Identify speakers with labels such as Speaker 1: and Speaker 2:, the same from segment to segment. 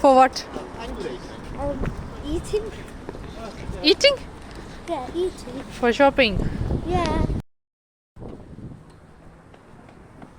Speaker 1: For what?
Speaker 2: eating.
Speaker 1: Eating?
Speaker 2: Yeah, eating.
Speaker 1: For shopping?
Speaker 2: Yeah.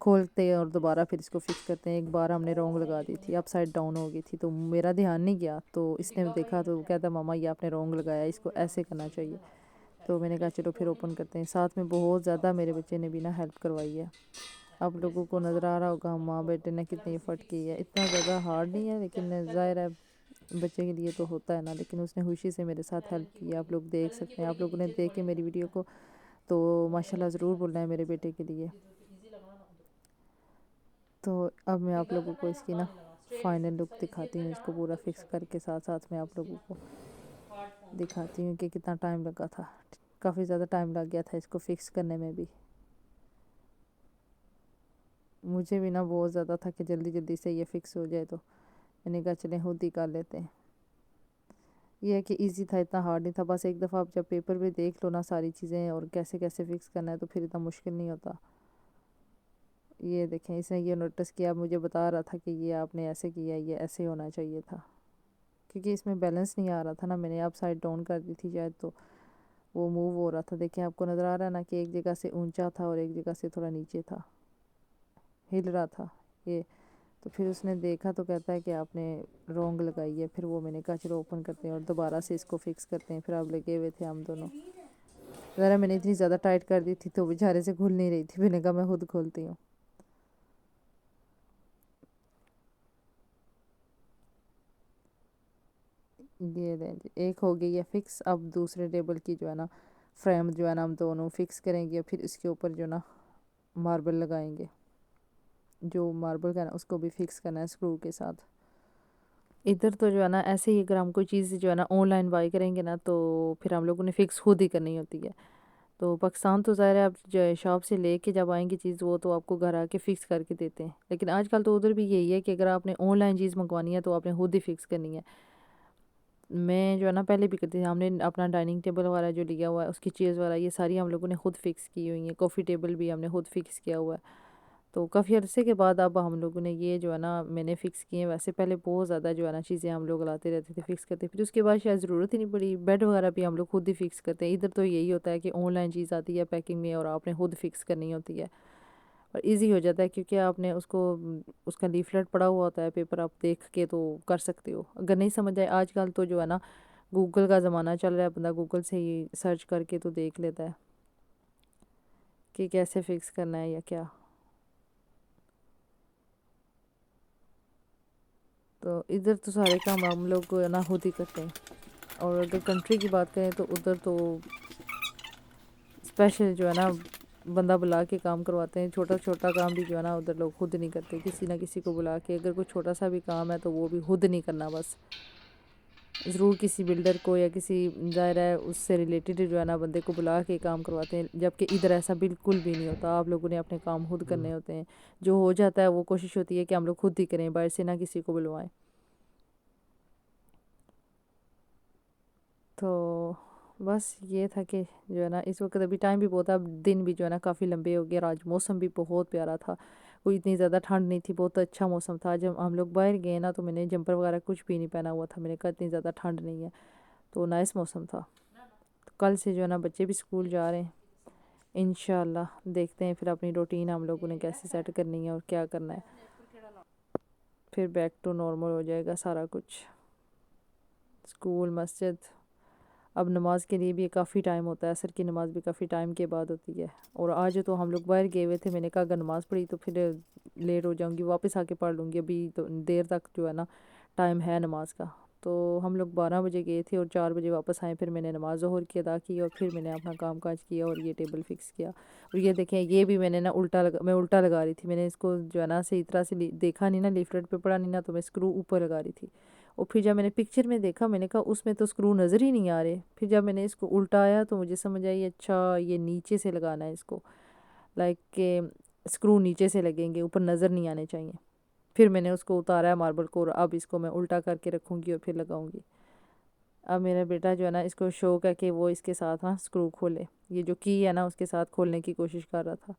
Speaker 3: کھولتے اور دوبارہ پھر اس کو فکس کرتے ہیں. ایک بار ہم نے رونگ لگا دی تھی، اپ سائڈ ڈاؤن ہو گئی تھی، تو میرا دھیان نہیں گیا، تو اس نے دیکھا تو کہتا ماما یہ آپ نے رونگ لگایا، اس کو ایسے کرنا چاہیے. تو میں نے کہا چلو پھر اوپن کرتے ہیں. ساتھ میں بہت زیادہ میرے بچے نے بھی نا ہیلپ کروائی ہے. آپ لوگوں کو نظر آ رہا ہوگا ماں بیٹے نے کتنی ایفرٹ کی ہے. اتنا زیادہ ہارڈ نہیں ہے، لیکن ظاہر ہے بچے کے لیے تو ہوتا ہے نا، لیکن اس نے خوشی سے میرے ساتھ ہیلپ کی. آپ لوگ دیکھ سکتے ہیں، آپ لوگوں نے دیکھ کے میری ویڈیو کو تو ماشاءاللہ ضرور بولنا ہے میرے بیٹے کے لیے. تو اب میں آپ لوگوں کو اس کی نا فائنل لک دکھاتی ہوں، اس کو پورا فکس کر کے ساتھ ساتھ میں آپ لوگوں کو دکھاتی ہوں کہ کتنا ٹائم لگا تھا. کافی زیادہ ٹائم لگ گیا تھا اس کو فکس کرنے میں بھی. مجھے بھی نا بہت زیادہ تھا کہ جلدی جلدی سے یہ فکس ہو جائے، تو میں نے کہا چلیں خود ہی کر لیتے ہیں. یہ ہے کہ ایزی تھا، اتنا ہارڈ نہیں تھا. بس ایک دفعہ آپ جب پیپر پہ دیکھ لو نا ساری چیزیں اور کیسے کیسے فکس کرنا ہے، تو پھر اتنا مشکل نہیں ہوتا. یہ دیکھیں اس نے یہ نوٹس کیا، مجھے بتا رہا تھا کہ یہ آپ نے ایسے کیا، یہ ایسے ہونا چاہیے تھا، کیونکہ اس میں بیلنس نہیں آ رہا تھا نا. میں نے آپ سائڈ ڈاؤن کر دی تھی شاید، تو وہ موو ہو رہا تھا. دیکھیں آپ کو نظر آ رہا ہے نا کہ ایک جگہ سے اونچا تھا اور ایک جگہ سے تھوڑا نیچے تھا، ہل رہا تھا یہ. تو پھر اس نے دیکھا تو کہتا ہے کہ آپ نے رونگ لگائی ہے. پھر وہ میں نے کہا چلو اوپن کرتے ہیں اور دوبارہ سے اس کو فکس کرتے ہیں. پھر آپ لگے ہوئے تھے ہم دونوں. ذرا میں نے اتنی زیادہ ٹائٹ کر دی تھی تو بیچارے سے کھل نہیں رہی تھی. میں نے کہا میں خود کھولتی ہوں. یہ لیں جی، ایک ہو گئی ہے فکس. اب دوسرے ٹیبل کی جو ہے نا فریم جو ہے نا ہم دونوں فکس کریں گے، پھر اس کے اوپر جو نا ماربل لگائیں گے. جو ماربل کا ہے نا اس کو بھی فکس کرنا ہے اسکرو کے ساتھ. ادھر تو جو ہے نا ایسے ہی اگر ہم کوئی چیز جو ہے نا آن لائن بائی کریں گے نا، تو پھر ہم لوگوں نے فکس خود ہی کرنی ہوتی ہے. تو پاکستان تو ظاہر ہے آپ جو شاپ سے لے کے جب آئیں گی چیز، وہ تو آپ کو گھر آ کے فکس کر کے دیتے ہیں. لیکن آج کل تو ادھر بھی یہی ہے کہ اگر آپ نے آن لائن چیز منگوانی ہے تو آپ نے خود ہی فکس کرنی ہے. میں جو ہے نا پہلے بھی کرتی تھی. ہم نے اپنا ڈائننگ ٹیبل وغیرہ جو لیا ہوا ہے، اس کی چیز وغیرہ یہ ساری ہم لوگوں نے خود فکس کی ہوئی ہیں. کافی ٹیبل بھی ہم نے خود فکس کیا ہوا ہے. تو کافی عرصے کے بعد اب ہم لوگوں نے یہ جو ہے نا میں نے فکس کیے ہیں. ویسے پہلے بہت زیادہ جو ہے نا چیزیں ہم لوگ لاتے رہتے تھے، فکس کرتے. پھر اس کے بعد شاید ضرورت ہی نہیں پڑی. بیڈ وغیرہ بھی ہم لوگ خود ہی فکس کرتے ہیں. ادھر تو یہی ہوتا ہے کہ آن لائن چیز آتی ہے پیکنگ میں اور آپ نے خود فکس کرنی ہوتی ہے. اور ایزی ہو جاتا ہے کیونکہ آپ نے اس کو اس کا لیفلیٹ پڑا ہوا ہوتا ہے، پیپر آپ دیکھ کے تو کر سکتے ہو. اگر نہیں سمجھ آئے، آج کل تو جو ہے نا گوگل کا زمانہ چل رہا ہے، بندہ گوگل سے ہی سرچ کر کے تو دیکھ لیتا ہے کہ کیسے فکس کرنا ہے یا کیا. تو ادھر تو سارے کام ہم لوگ کو نا خود ہی کرتے ہیں. اور اگر کنٹری کی بات کریں تو ادھر تو اسپیشل جو ہے نا بندہ بلا کے کام کرواتے ہیں. چھوٹا چھوٹا کام بھی جو ہے نا ادھر لوگ خود نہیں کرتے، کسی نہ کسی کو بلا کے. اگر کوئی چھوٹا سا بھی کام ہے تو وہ بھی خود نہیں کرنا، بس ضرور کسی بلڈر کو یا کسی ظاہر ہے اس سے ریلیٹڈ جو ہے نا بندے کو بلا کے کام کرواتے ہیں. جبکہ ادھر ایسا بالکل بھی نہیں ہوتا. آپ لوگوں نے اپنے کام خود کرنے ہوتے ہیں. جو ہو جاتا ہے وہ کوشش ہوتی ہے کہ ہم لوگ خود ہی کریں، باہر سے نہ کسی کو بلوائیں. تو بس یہ تھا کہ جو ہے نا اس وقت ابھی ٹائم بھی بہت ہے. اب دن بھی جو ہے نا کافی لمبے ہو گئے اور آج موسم بھی بہت پیارا تھا. کوئی اتنی زیادہ ٹھنڈ نہیں تھی، بہت اچھا موسم تھا. جب ہم لوگ باہر گئے نا تو میں نے جمپر وغیرہ کچھ بھی نہیں پہنا ہوا تھا. میں نے کہا اتنی زیادہ ٹھنڈ نہیں ہے، تو نائس موسم تھا. کل سے جو ہے نا بچے بھی اسکول جا رہے ہیں انشاءاللہ. دیکھتے ہیں پھر اپنی روٹین ہم لوگوں نے کیسے سیٹ کرنی ہے اور کیا کرنا ہے. پھر بیک ٹو نارمل ہو جائے گا سارا کچھ. اسکول، مسجد. اب نماز کے لیے بھی کافی ٹائم ہوتا ہے. عصر کی نماز بھی کافی ٹائم کے بعد ہوتی ہے. اور آج تو ہم لوگ باہر گئے ہوئے تھے. میں نے کہا اگر نماز پڑھی تو پھر لیٹ ہو جاؤں گی، واپس آ کے پڑھ لوں گی. ابھی تو دیر تک جو ہے نا ٹائم ہے نماز کا. تو ہم لوگ 12 بجے گئے تھے اور 4 بجے واپس آئے. پھر میں نے نماز ظہر کی ادا کی اور پھر میں نے اپنا کام کاج کیا اور یہ ٹیبل فکس کیا. اور یہ دیکھیں یہ بھی میں نے نا میں الٹا لگا رہی تھی. میں نے اس کو جو ہے نا صحیح طرح سے دیکھا نہیں نا، لیفلیٹ پہ پڑا نہیں نا، تو میں اسکرو اوپر لگا رہی تھی. اور پھر جب میں نے پکچر میں دیکھا میں نے کہا اس میں تو اسکرو نظر ہی نہیں آ رہے. پھر جب میں نے اس کو الٹایا تو مجھے سمجھ آئی اچھا یہ نیچے سے لگانا ہے اس کو، لائک کہ اسکرو نیچے سے لگیں گے، اوپر نظر نہیں آنے چاہیے. پھر میں نے اس کو اتارا ہے ماربل کو، اور اب اس کو میں الٹا کر کے رکھوں گی اور پھر لگاؤں گی. اب میرا بیٹا جو ہے نا اس کو شوق ہے کہ وہ اس کے ساتھ نا اسکرو کھولے. یہ جو کی ہے نا اس کے ساتھ کھولنے کی کوشش کر رہا تھا.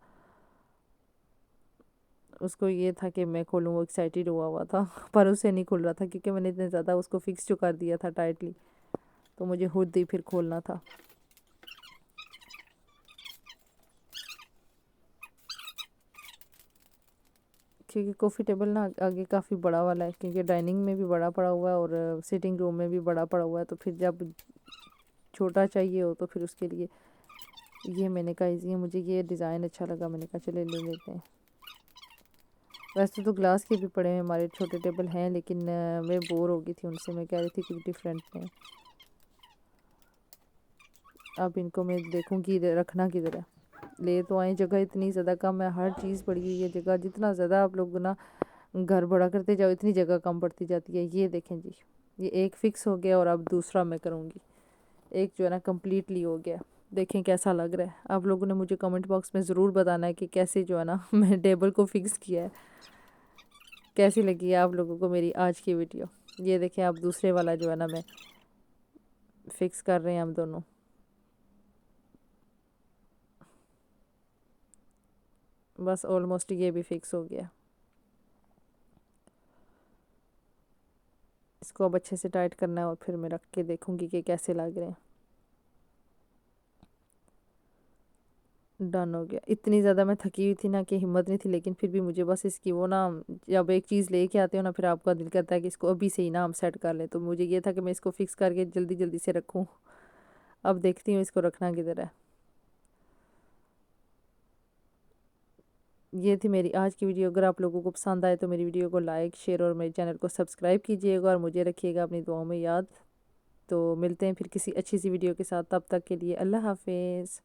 Speaker 3: اس کو یہ تھا کہ میں کھولوں، وہ ایکسائٹیڈ ہوا تھا. پر اس سے نہیں کھل رہا تھا کیونکہ میں نے اتنے زیادہ اس کو فکس جو کر دیا تھا ٹائٹلی، تو مجھے خود ہی پھر کھولنا تھا. کیونکہ کافی ٹیبل نا آگے کافی بڑا والا ہے، کیونکہ ڈائننگ میں بھی بڑا پڑا ہوا ہے اور سٹنگ روم میں بھی بڑا پڑا ہوا ہے، تو پھر جب چھوٹا چاہیے ہو تو پھر اس کے لیے یہ میں نے کہا ایزی ہے، مجھے یہ ڈیزائن اچھا لگا، میں نے کہا چلے لے لیتے ہیں۔ ویسے تو گلاس کے بھی پڑے ہیں ہمارے چھوٹے ٹیبل ہیں، لیکن میں بور ہو گئی تھی ان سے، میں کہہ رہی تھی کچھ ڈیفرنٹ میں۔ اب ان کو میں دیکھوں گی رکھنا کدھر ہے، لے تو آئیں، جگہ اتنی زیادہ کم ہے، ہر چیز پڑی ہوئی ہے، جگہ جتنا زیادہ آپ لوگ نا گھر بڑا کرتے جاؤ اتنی جگہ کم پڑتی جاتی ہے۔ یہ دیکھیں جی، یہ ایک فکس ہو گیا اور اب دوسرا میں کروں گی، ایک جو ہے نا کمپلیٹلی ہو گیا، دیکھیں کیسا لگ رہا ہے۔ آپ لوگوں نے مجھے کمنٹ باکس میں ضرور بتانا ہے کہ کیسے جو ہے نا میں ٹیبل کو فکس کیا ہے، کیسی لگی ہے آپ لوگوں کو میری آج کی ویڈیو۔ یہ دیکھیں اب دوسرے والا جو ہے نا میں فکس کر رہے ہیں ہم دونوں۔ بس آلموسٹ یہ بھی فکس ہو گیا، اس کو اب اچھے سے ٹائٹ کرنا ہے اور پھر میں رکھ کے دیکھوں گی کہ کیسے لگ رہے ہیں۔ ڈن ہو گیا۔ اتنی زیادہ میں تھکی ہوئی تھی نا کہ ہمت نہیں تھی، لیکن پھر بھی مجھے بس اس کی وہ نا، جب ایک چیز لے کے آتے ہو نا پھر آپ کا دل کرتا ہے کہ اس کو ابھی سے ہی نا ہم سیٹ کر لیں، تو مجھے یہ تھا کہ میں اس کو فکس کر کے جلدی جلدی سے رکھوں۔ اب دیکھتی ہوں اس کو رکھنا کدھر ہے۔ یہ تھی میری آج کی ویڈیو، اگر آپ لوگوں کو پسند آئے تو میری ویڈیو کو لائک، شیئر اور میرے چینل کو سبسکرائب کیجیے گا، اور مجھے رکھیے گا اپنی دعاؤں میں یاد۔ تو ملتے ہیں پھر کسی اچھی سی ویڈیو کے ساتھ، تب تک کے لیے اللہ حافظ۔